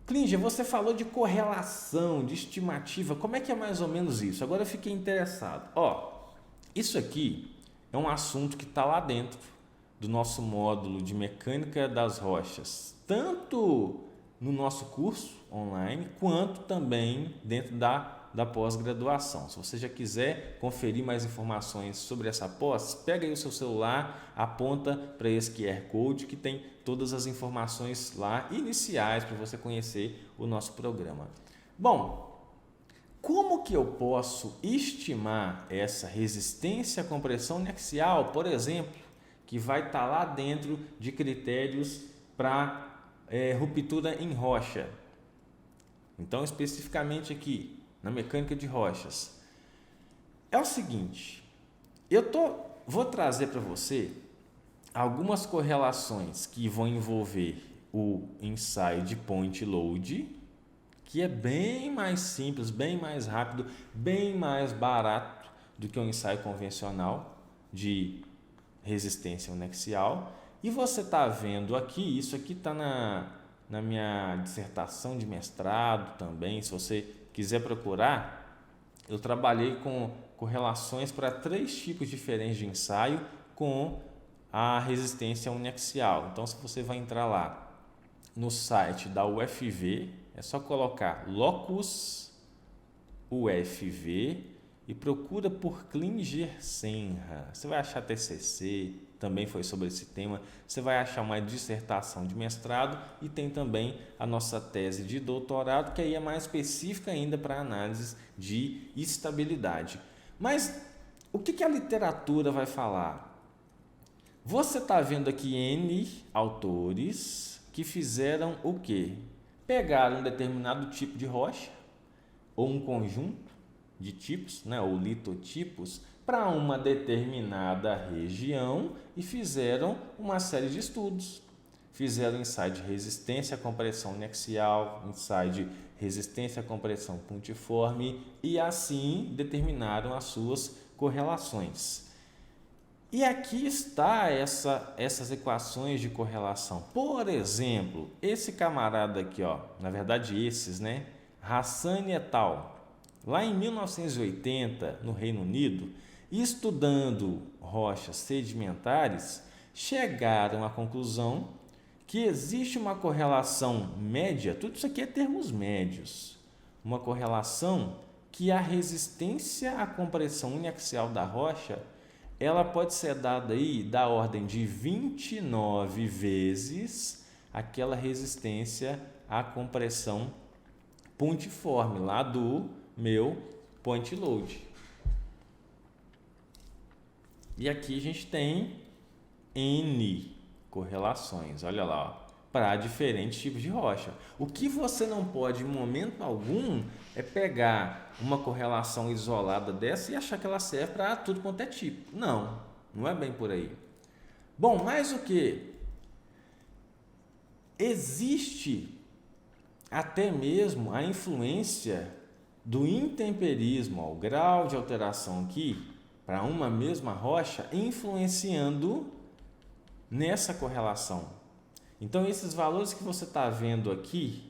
Klinger, você falou de correlação, de estimativa. Como é que é mais ou menos isso? Agora eu fiquei interessado. Isso aqui é um assunto que está lá dentro do nosso módulo de mecânica das rochas, tanto no nosso curso online, quanto também dentro da pós-graduação. Se você já quiser conferir mais informações sobre essa pós, pega aí o seu celular, aponta para esse QR Code que tem todas as informações lá iniciais para você conhecer o nosso programa. Bom, como que eu posso estimar essa resistência à compressão axial, por exemplo, que vai estar lá dentro de critérios para ruptura em rocha? Então, especificamente aqui, na mecânica de rochas, é o seguinte, vou trazer para você algumas correlações que vão envolver o ensaio de point load, que é bem mais simples, bem mais rápido, bem mais barato do que um ensaio convencional de resistência uniaxial. E você está vendo aqui, isso aqui está na minha dissertação de mestrado também, se você quiser procurar, eu trabalhei com correlações para 3 tipos diferentes de ensaio com a resistência uniaxial. Então, se você vai entrar lá no site da UFV, é só colocar Locus UFV e procura por Klinger Senra. Você vai achar TCC, também foi sobre esse tema. Você vai achar uma dissertação de mestrado e tem também a nossa tese de doutorado, que aí é mais específica ainda para análise de estabilidade. Mas o que a literatura vai falar? Você está vendo aqui N autores que fizeram o quê? Pegaram um determinado tipo de rocha ou um conjunto de tipos, ou litotipos, para uma determinada região e fizeram uma série de estudos. Fizeram ensaio de resistência à compressão uniaxial, ensaio de resistência à compressão pontiforme e assim determinaram as suas correlações. E aqui está essas equações de correlação. Por exemplo, esse camarada aqui, na verdade esses, Hassani et al., lá em 1980, no Reino Unido, estudando rochas sedimentares, chegaram à conclusão que existe uma correlação média, tudo isso aqui é termos médios, uma correlação que a resistência à compressão uniaxial da rocha, ela pode ser dada aí da ordem de 29 vezes aquela resistência à compressão pontiforme, lá do meu point load. E aqui a gente tem N correlações, olha lá, para diferentes tipos de rocha. O que você não pode, em momento algum, é pegar uma correlação isolada dessa e achar que ela serve para tudo quanto é tipo. Não, não é bem por aí. Bom, mas o que? Existe até mesmo a influência do intemperismo, o grau de alteração aqui, para uma mesma rocha, influenciando nessa correlação. Então, esses valores que você está vendo aqui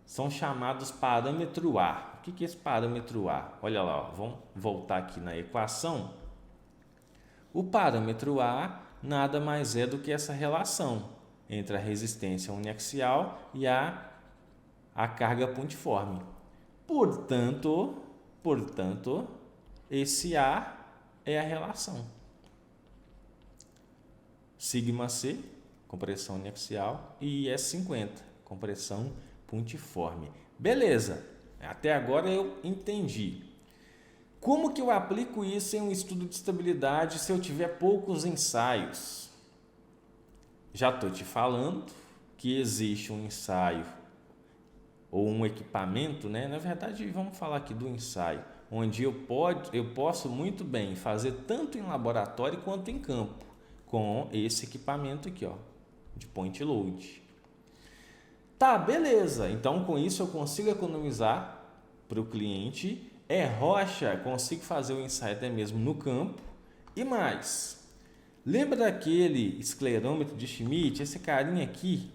são chamados parâmetro A. O que é esse parâmetro A? Olha lá, vamos voltar aqui na equação. O parâmetro A nada mais é do que essa relação entre a resistência uniaxial e a carga pontiforme. Portanto, esse A é a relação. Sigma C, compressão uniaxial, e IS50, compressão pontiforme. Beleza, até agora eu entendi. Como que eu aplico isso em um estudo de estabilidade se eu tiver poucos ensaios? Já estou te falando que existe um ensaio ou um equipamento, Na verdade, vamos falar aqui do ensaio, onde eu posso muito bem fazer tanto em laboratório quanto em campo, com esse equipamento aqui, de point load. Tá, beleza. Então, com isso eu consigo economizar para o cliente. É rocha, consigo fazer o ensaio até mesmo no campo. E mais, lembra daquele esclerômetro de Schmidt? Esse carinha aqui,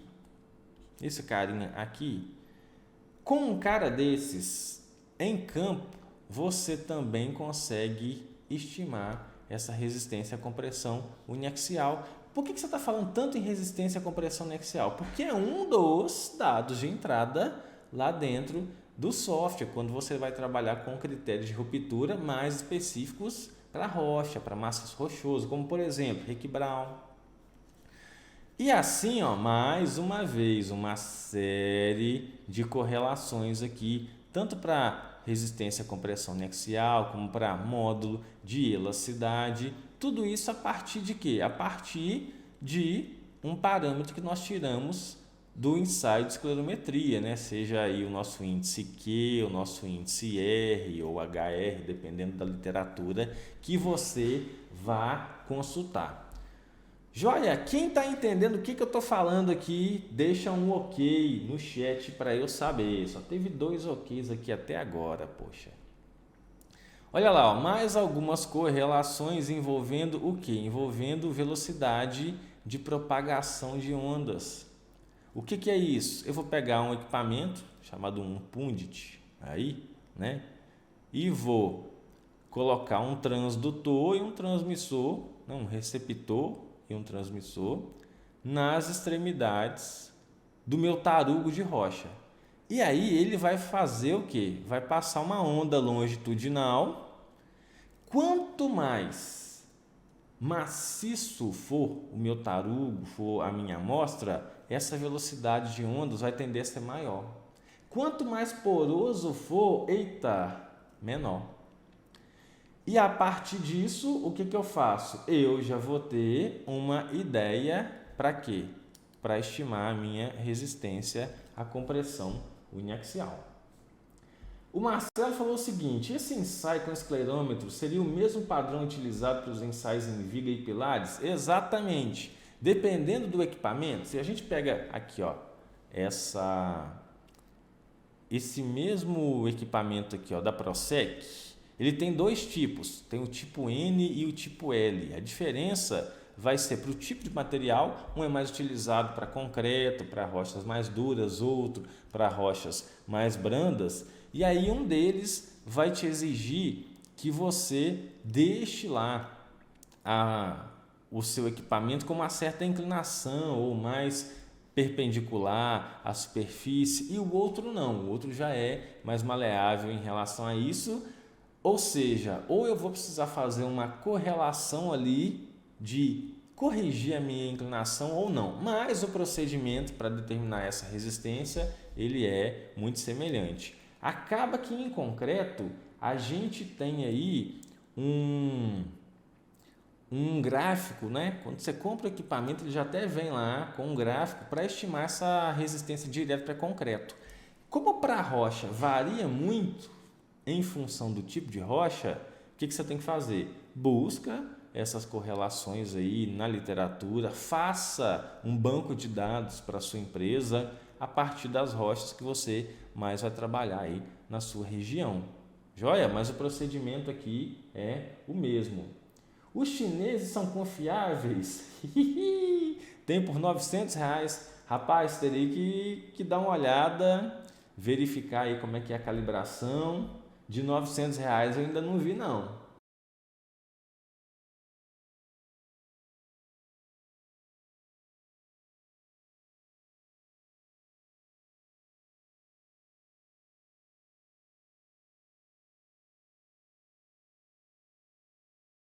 Com um cara desses em campo, você também consegue estimar essa resistência à compressão uniaxial. Por que você está falando tanto em resistência à compressão uniaxial? Porque é um dos dados de entrada lá dentro do software, quando você vai trabalhar com critérios de ruptura mais específicos para rocha, para massas rochosas, como por exemplo, Rick Brown. E assim, mais uma vez, uma série de correlações aqui, tanto para resistência à compressão uniaxial, como para módulo de elasticidade, tudo isso a partir de quê? A partir de um parâmetro que nós tiramos do ensaio de esclerometria, né? Seja aí o nosso índice Q, o nosso índice R ou HR, dependendo da literatura que você vá consultar. Joia, quem está entendendo o que eu estou falando aqui, deixa um ok no chat para eu saber. Só teve 2 oks aqui até agora, poxa. Olha lá, mais algumas correlações envolvendo o que? Envolvendo velocidade de propagação de ondas. O que é isso? Eu vou pegar um equipamento chamado um pundit aí, né? E vou colocar um transdutor e um transmissor, um receptor e um transmissor nas extremidades do meu tarugo de rocha. E aí ele vai fazer o quê? Vai passar uma onda longitudinal. Quanto mais maciço for o meu tarugo, for a minha amostra, essa velocidade de ondas vai tender a ser maior. Quanto mais poroso for, menor. E a partir disso, o que eu faço? Eu já vou ter uma ideia para quê? Para estimar a minha resistência à compressão uniaxial. O Marcelo falou o seguinte: esse ensaio com esclerômetro seria o mesmo padrão utilizado para os ensaios em viga e pilares? Exatamente. Dependendo do equipamento, se a gente pega aqui, esse mesmo equipamento aqui, da Prosec, ele tem 2 tipos, tem o tipo N e o tipo L. A diferença vai ser para o tipo de material, um é mais utilizado para concreto, para rochas mais duras, outro para rochas mais brandas, e aí um deles vai te exigir que você deixe lá o seu equipamento com uma certa inclinação ou mais perpendicular à superfície, e o outro não, o outro já é mais maleável em relação a isso. Ou seja, ou eu vou precisar fazer uma correlação ali de corrigir a minha inclinação ou não. Mas o procedimento para determinar essa resistência, ele é muito semelhante. Acaba que em concreto, a gente tem aí um gráfico, né? Quando você compra o equipamento, ele já até vem lá com um gráfico para estimar essa resistência direta para concreto. Como para a rocha varia muito em função do tipo de rocha, o que você tem que fazer? Busca essas correlações aí na literatura, faça um banco de dados para a sua empresa a partir das rochas que você mais vai trabalhar aí na sua região. Joia? Mas o procedimento aqui é o mesmo. Os chineses são confiáveis? Tem por R$900. Rapaz, terei que dar uma olhada, verificar aí como é que é a calibração. De R$900 eu ainda não vi não.